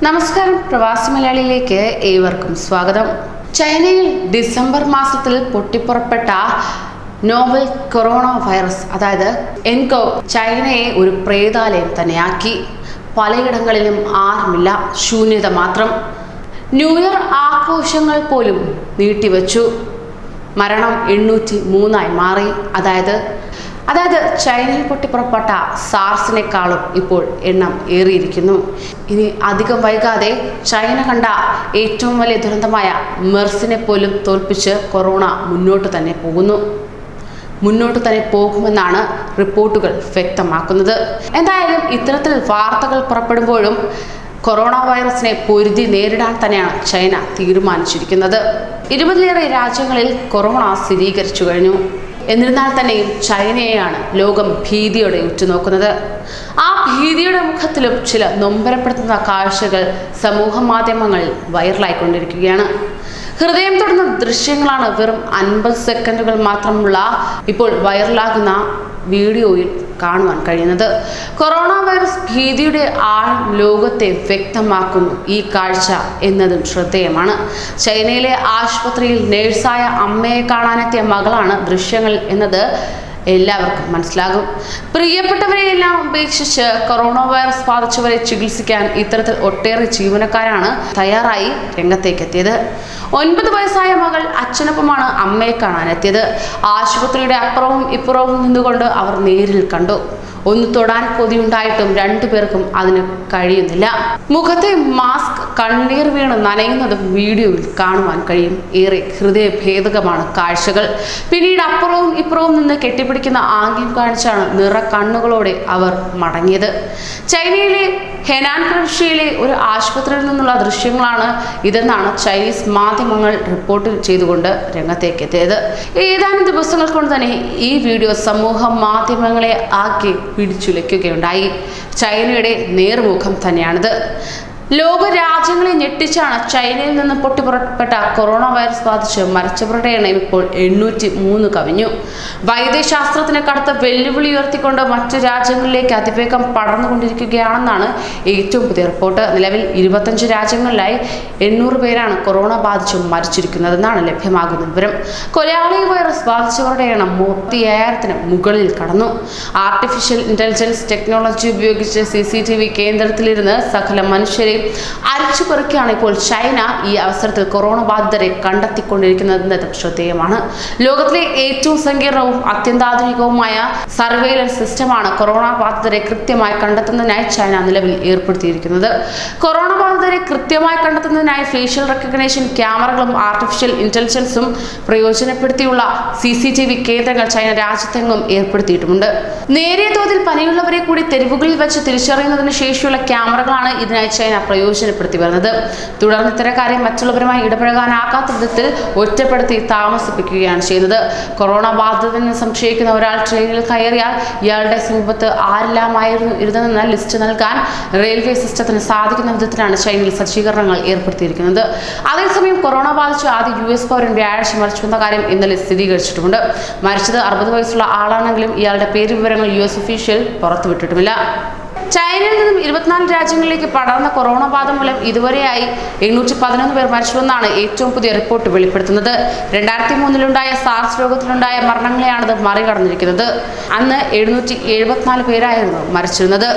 നമസ്കാരം, പ്രവാസി മലയാളിയിലേക്ക് ഏവർക്കും സ്വാഗതം. ചൈനയിൽ ഡിസംബർ മാസത്തിൽ പൊട്ടിപ്പുറപ്പെട്ട നോവൽ കൊറോണ വൈറസ് അതായത് എൻകോവ് ചൈനയെ ഒരു പ്രേതാലയം തന്നെയാക്കി. പലയിടങ്ങളിലും ആരുമില്ല, ശൂന്യത മാത്രം. ന്യൂ ഇയർ ആഘോഷങ്ങൾ പോലും നീട്ടിവെച്ചു. മരണം 803 മാറി. അതായത് ചൈനയിൽ പൊട്ടിപ്പുറപ്പെട്ട സാർസിനേക്കാളും ഇപ്പോൾ എണ്ണം ഏറിയിരിക്കുന്നു. ഇനി അധികം വൈകാതെ ചൈന കണ്ട ഏറ്റവും വലിയ ദുരന്തമായ മെർസിനെ പോലും തോൽപ്പിച്ച് കൊറോണ മുന്നോട്ട് തന്നെ പോകുമെന്നാണ് റിപ്പോർട്ടുകൾ വ്യക്തമാക്കുന്നത്. എന്തായാലും ഇത്തരത്തിൽ വാർത്തകൾ പുറപ്പെടുമ്പോഴും കൊറോണ വൈറസിനെ പൊരുതി നേരിടാൻ തന്നെയാണ് ചൈന തീരുമാനിച്ചിരിക്കുന്നത്. 20ലേറെ രാജ്യങ്ങളിൽ കൊറോണ സ്ഥിരീകരിച്ചു കഴിഞ്ഞു. എന്നിരുന്നാൽ തന്നെയും ചൈനയെയാണ് ലോകം ഭീതിയോടെ ഉറ്റുനോക്കുന്നത്. ആ ഭീതിയുടെ മുഖത്തിലും ചില നൊമ്പരപ്പെടുത്തുന്ന കാഴ്ചകൾ സമൂഹ മാധ്യമങ്ങളിൽ വൈറലായിക്കൊണ്ടിരിക്കുകയാണ്. ഹൃദയം തൊടുന്ന ദൃശ്യങ്ങളാണ് വെറും 50 സെക്കൻഡുകൾ മാത്രമുള്ള ഇപ്പോൾ വൈറലാകുന്ന വീഡിയോയിൽ കാണുവാൻ കഴിയുന്നത്. കൊറോണ വൈറസ് ഭീതിയുടെ ആഴം ലോകത്തെ വ്യക്തമാക്കുന്നു ഈ കാഴ്ച എന്നതും ശ്രദ്ധേയമാണ്. ചൈനയിലെ ആശുപത്രിയിൽ നേഴ്സായ അമ്മയെ കാണാനെത്തിയ മകളാണ് ദൃശ്യങ്ങൾ എന്നത് എല്ലാവർക്കും മനസ്സിലാകും. പ്രിയപ്പെട്ടവരെയെല്ലാം ഉപേക്ഷിച്ച് കൊറോണ വൈറസ് ബാധിച്ചവരെ ചികിത്സിക്കാൻ ഇത്തരത്തിൽ ഒട്ടേറെ ജീവനക്കാരാണ് തയ്യാറായി രംഗത്തേക്കെത്തിയത്. 9 വയസ്സായ മകൾ അച്ഛനൊപ്പമാണ് അമ്മയെ കാണാനെത്തിയത്. ആശുപത്രിയുടെ അപ്പുറവും ഇപ്പുറവും നിന്നുകൊണ്ട് അവർ നേരിൽ കണ്ടു. ഒന്ന് തൊടാൻ കൊതിയുണ്ടായിട്ടും രണ്ടുപേർക്കും അതിന് കഴിയുന്നില്ല. മുഖത്തെ മാസ്ക് കണ്ണീർ വീണ് നനയുന്നതും വീഡിയോയിൽ കാണുവാൻ കഴിയും. ഏറെ ഹൃദയഭേദകമാണ് കാഴ്ചകൾ. പിന്നീട് അപ്പുറവും ഇപ്പുറവും നിന്ന് കെട്ടിപ്പിടിക്കുന്ന ആംഗ്യം കാണിച്ചാണ് നിറ കണ്ണുകളോടെ അവർ മടങ്ങിയത്. ചൈനയിലെ ഹെനാൻ പ്രവിശ്യയിലെ ഒരു ആശുപത്രിയിൽ നിന്നുള്ള ദൃശ്യങ്ങളാണ് ഇതെന്നാണ് ചൈനീസ് മാധ്യമങ്ങൾ റിപ്പോർട്ട് ചെയ്തുകൊണ്ട് രംഗത്തേക്കെത്തിയത്. ഏതാനും ദിവസങ്ങൾ കൊണ്ട് തന്നെ ഈ വീഡിയോ സമൂഹ മാധ്യമങ്ങളെ ആകെ പിടിച്ചുലയ്ക്കുകയുണ്ടായി. ചൈനയുടെ നേർമുഖം തന്നെയാണിത്. ലോക രാജ്യങ്ങളെ ഞെട്ടിച്ചാണ് ചൈനയിൽ നിന്ന് പൊട്ടിപ്പുറപ്പെട്ട കൊറോണ വൈറസ് ബാധിച്ച് മരിച്ചവരുടെ എണ്ണം ഇപ്പോൾ 803 കവിഞ്ഞു. വൈദ്യശാസ്ത്രത്തിന് കടുത്ത വെല്ലുവിളി ഉയർത്തിക്കൊണ്ട് മറ്റു രാജ്യങ്ങളിലേക്ക് അതിവേഗം പടർന്നുകൊണ്ടിരിക്കുകയാണെന്നാണ് ഏറ്റവും പുതിയ റിപ്പോർട്ട്. നിലവിൽ 25 രാജ്യങ്ങളിലായി 800 പേരാണ് കൊറോണ ബാധിച്ച് മരിച്ചിരിക്കുന്നതെന്നാണ് ലഭ്യമാകുന്ന വിവരം. കൊലയാളി വൈറസ് ബാധിച്ചവരുടെ എണ്ണം 35,000-ന് മുകളിൽ കടന്നു. ആർട്ടിഫിഷ്യൽ ഇന്റലിജൻസ് ടെക്നോളജി ഉപയോഗിച്ച് CCTV കേന്ദ്രത്തിലിരുന്ന് സകല മനുഷ്യരെ അരിച്ചുപെറുക്കിയാണ് ഇപ്പോൾ ചൈന ഈ അവസരത്തിൽ കൊറോണ ബാധിതരെ കണ്ടെത്തിക്കൊണ്ടിരിക്കുന്നത് ശ്രദ്ധേയമാണ്. ലോകത്തിലെ ഏറ്റവും സങ്കീർണവും അത്യന്താധുനികവുമായ സർവൈലൻസ് സിസ്റ്റമാണ് കൊറോണ ബാധിതരെ കൃത്യമായി കണ്ടെത്തുന്നതിനായി ചൈന നിലവിൽ ഏർപ്പെടുത്തിയിരിക്കുന്നത്. കൊറോണ ബാധിതരെ കൃത്യമായി കണ്ടെത്തുന്നതിനായി ഫേഷ്യൽ റെക്കഗ്നേഷൻ ക്യാമറകളും ആർട്ടിഫിഷ്യൽ ഇന്റലിജൻസും പ്രയോജനപ്പെടുത്തിയുള്ള CCTV കേന്ദ്രങ്ങൾ ചൈന രാജ്യത്തെങ്ങും ഏർപ്പെടുത്തിയിട്ടുമുണ്ട്. നേരിയ തോതിൽ പനിയുള്ളവരെ കൂടി തെരുവുകളിൽ വെച്ച് തിരിച്ചറിയുന്നതിന് ശേഷിയുള്ള ക്യാമറകളാണ് ഇതിനായി ചൈന പ്രയോജനപ്പെടുത്തി വരുന്നത്. തുടർന്ന് ഇത്തരക്കാരെ മറ്റുള്ളവരുമായി ഇടപഴകാനാകാത്ത വിധത്തിൽ ഒറ്റപ്പെടുത്തി താമസിപ്പിക്കുകയാണ് ചെയ്യുന്നത്. കൊറോണ ബാധിതനെന്ന് സംശയിക്കുന്ന ഒരാൾ ട്രെയിനിൽ കയറിയാൽ ഇയാളുടെ സമീപത്ത് ആരെല്ലാമായിരുന്നു ഇരുന്നതെന്ന ലിസ്റ്റ് നൽകാൻ റെയിൽവേ സിസ്റ്റത്തിന് സാധിക്കുന്ന വിധത്തിലാണ് ചൈനയിൽ സജ്ജീകരണങ്ങൾ ഏർപ്പെടുത്തിയിരിക്കുന്നത്. അതേസമയം കൊറോണ ബാധിച്ച് ആദ്യ US പൗരൻ വ്യാഴാഴ്ച മരിച്ചുവെന്ന കാര്യം ഇന്നലെ സ്ഥിരീകരിച്ചിട്ടുമുണ്ട്. മരിച്ചത് 60 വയസ്സുള്ള ആളാണെങ്കിലും ഇയാളുടെ പേര് വിവരങ്ങൾ US ഒഫീഷ്യൽ പുറത്തുവിട്ടിട്ടുമില്ല. ചൈനയിൽ നിന്നും 24 രാജ്യങ്ങളിലേക്ക് പടർന്ന കൊറോണ ബാധ മൂലം ഇതുവരെയായി 811 പേർ മരിച്ചുവെന്നാണ് ഏറ്റവും പുതിയ റിപ്പോർട്ട് വെളിപ്പെടുത്തുന്നത്. 2003-ലുണ്ടായ സാർസ് രോഗത്തിലുണ്ടായ മരണങ്ങളെയാണിത് മറികടന്നിരിക്കുന്നത്. അന്ന് 774 പേരായിരുന്നു മരിച്ചിരുന്നത്.